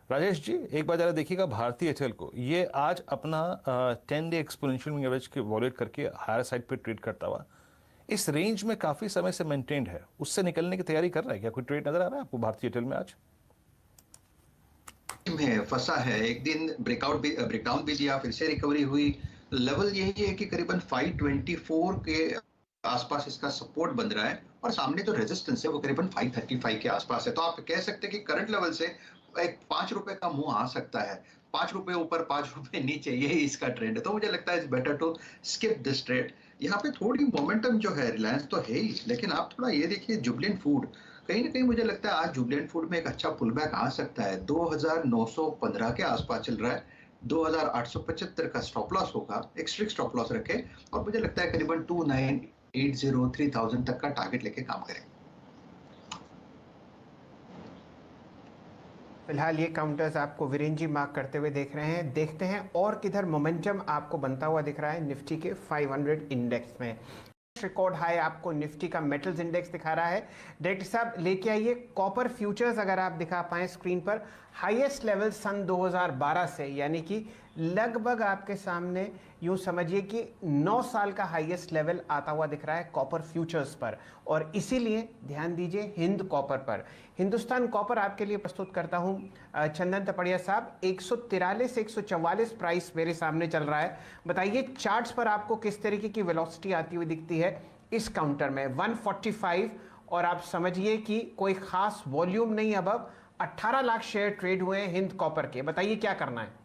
राजेश जी, एक बार जरा देखिएगा भारतीय एयरटेल को। ये आज अपना 10 डे एक्सपोनेंशियल मूविंग एवरेज के वॉलेट करके हायर साइड पे ट्रेड करता हुआ इस रेंज में काफी समय से मेंटेन्ड है। उससे निकलने की तैयारी कर रहा है क्या? कोई ट्रेड नजर आ रहा है आपको भारतीय एयरटेल में आज? में फंसा है। एक दिन ब्रेकडाउन भी दिया, फिर से रिकवरी हुई। लेवल यही है कि करीबन 524 के आसपास इसका सपोर्ट बन रहा है, और सामने जो रेजिस्टेंस है वो करीबन 535 के आसपास है। तो आप कह सकते हैं कि करंट लेवल से एक 5 रुपए का मुंह आ सकता है। 5 रुपए ऊपर, 5 रुपए नीचे, यही इसका ट्रेंड है। तो मुझे लगता है it's better to skip this trade. यहाँ पे थोड़ी मोमेंटम जो है, रिलायंस तो है ही, लेकिन आप थोड़ा ये देखिए जुबलेंट फूड। कहीं ना कहीं मुझे लगता है आज जुबलेंट फूड में एक अच्छा पुल बैक आ सकता है। 2915 के आसपास चल रहा है। 2875 का स्टॉप लॉस होगा, एक स्ट्रिक्ट स्टॉप लॉस रखे, और मुझे लगता है करीबन 2980 3000 तक का टारगेट लेके काम करें। फिलहाल ये काउंटर्स आपको वीरेंद्र जी मार्क करते हुए देख रहे हैं। देखते हैं और किधर मोमेंटम आपको बनता हुआ दिख रहा है निफ्टी के 500 इंडेक्स में। रिकॉर्ड हाई आपको निफ्टी का मेटल्स इंडेक्स दिखा रहा है। डायरेक्टर साहब लेके आइए कॉपर फ्यूचर्स, अगर आप दिखा पाएं स्क्रीन पर। हाईएस्ट लेवल सन 2012 से, यानी कि लगभग आपके सामने यूं समझिए कि 9 साल का हाईएस्ट लेवल आता हुआ दिख रहा है कॉपर फ्यूचर्स पर। और इसीलिए ध्यान दीजिए हिंद कॉपर पर। हिंदुस्तान कॉपर आपके लिए प्रस्तुत करता हूं चंदन तपड़िया साहब। 143 144 प्राइस मेरे सामने चल रहा है। बताइए चार्ट्स पर आपको किस तरीके की वेलोसिटी आती हुई दिखती है इस काउंटर में। 145, और आप समझिए कि कोई खास वॉल्यूम नहीं। अब 18 लाख शेयर ट्रेड हुए हैं हिंद कॉपर के। बताइए क्या करना है।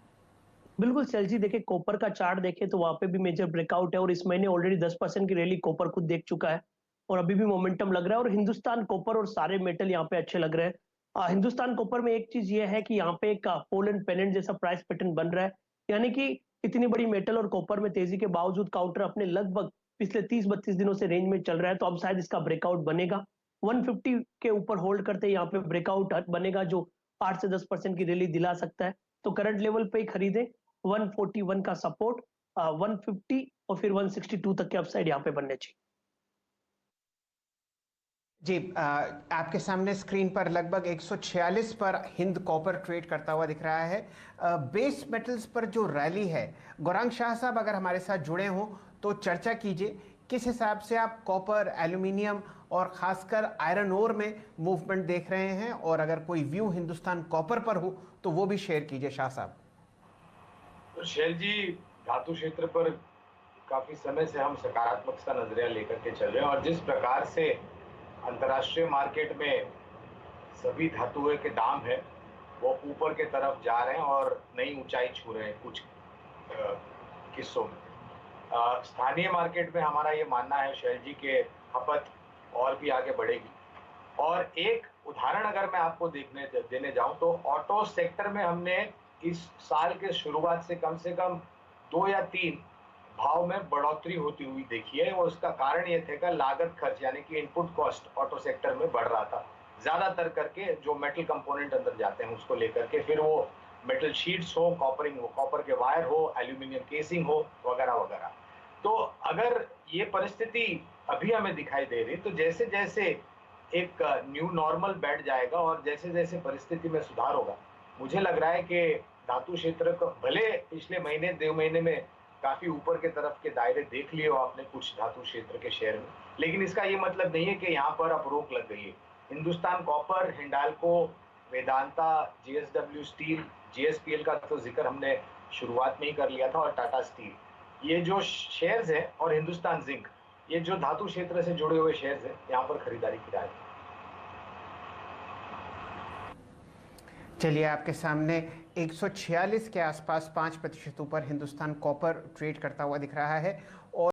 बिल्कुल सैल जी, देखिए कॉपर का चार्ट देखें तो वहां पे भी मेजर ब्रेकआउट है, और इस महीने ऑलरेडी 10% की रैली कॉपर खुद देख चुका है, और अभी भी मोमेंटम लग रहा है। और हिंदुस्तान कॉपर और सारे मेटल यहाँ पे अच्छे लग रहे हैं। हिंदुस्तान कॉपर में एक चीज ये है कि यहाँ पे एक पोल एंड पेनेंट जैसा प्राइस पैटर्न बन रहा है, यानी कि इतनी बड़ी मेटल और कॉपर में तेजी के बावजूद काउंटर अपने लगभग पिछले 30-32 दिनों से रेंज में चल रहा है। तो अब शायद इसका ब्रेकआउट बनेगा। 150 के ऊपर होल्ड करते यहाँ पे ब्रेकआउट बनेगा, जो 8 से 10% की रैली दिला सकता है। तो करंट लेवल पे ही खरीदें। 141 का सपोर्ट, 150 और फिर 162 तक के अपसाइड यहाँ पे बनने चाहिए। जी, आपके सामने स्क्रीन पर लगभग 146 पर हिंद कॉपर ट्रेड करता हुआ दिख रहा है। बेस मेटल्स पर जो रैली है, गौरांग शाह साहब अगर हमारे साथ जुड़े हों तो चर्चा कीजिए। किस हिसाब से आप कॉपर, एल्यूमिनियम और खासकर आयरन ओर में मूवमेंट देख रहे हैं, और अगर कोई व्यू हिंदुस्तान कॉपर पर हो तो वो भी शेयर कीजिए शाह साहब। तो शैल जी, धातु क्षेत्र पर काफी समय से हम सकारात्मक सा नजरिया लेकर के चल रहे हैं, और जिस प्रकार से अंतर्राष्ट्रीय मार्केट में सभी धातुओं के दाम है वो ऊपर के तरफ जा रहे हैं और नई ऊंचाई छू रहे हैं कुछ किस्सों में। स्थानीय मार्केट में हमारा ये मानना है शैल जी के खपत और भी आगे बढ़ेगी। और एक उदाहरण अगर मैं आपको देने जाऊं तो ऑटो सेक्टर में हमने इस साल के शुरुआत से कम 2 या 3 भाव में बढ़ोतरी होती हुई देखी है। और उसका कारण ये थे कि लागत खर्च यानी कि इनपुट कॉस्ट ऑटो सेक्टर में बढ़ रहा था, ज्यादातर करके जो मेटल कंपोनेंट अंदर जाते हैं उसको लेकर के, फिर वो मेटल शीट्स हो, कॉपरिंग हो, कॉपर के वायर हो, एल्यूमिनियम केसिंग हो, वगैरह वगैरह। तो अगर ये परिस्थिति अभी हमें दिखाई दे रही, तो जैसे जैसे एक न्यू नॉर्मल बैठ जाएगा और जैसे जैसे परिस्थिति में सुधार होगा, मुझे लग रहा है कि धातु क्षेत्र को भले पिछले महीने 2 महीने में काफी ऊपर के तरफ के दायरे देख लिए हो आपने कुछ धातु क्षेत्र के शेयर में, लेकिन इसका ये मतलब नहीं है कि यहाँ पर अब रोक लग गई है। Hindustan copper, Hindalco, Vedanta, JSW steel, JSPL का तो जिक्र हमने शुरुआत में ही कर लिया था, और टाटा स्टील, ये जो शेयर्स है, और हिंदुस्तान जिंक, ये जो धातु क्षेत्र से जुड़े हुए शेयर्स हैं, यहाँ पर खरीदारी की राय। चलिए, आपके सामने 146 के आसपास 5% ऊपर हिंदुस्तान कॉपर ट्रेड करता हुआ दिख रहा है। और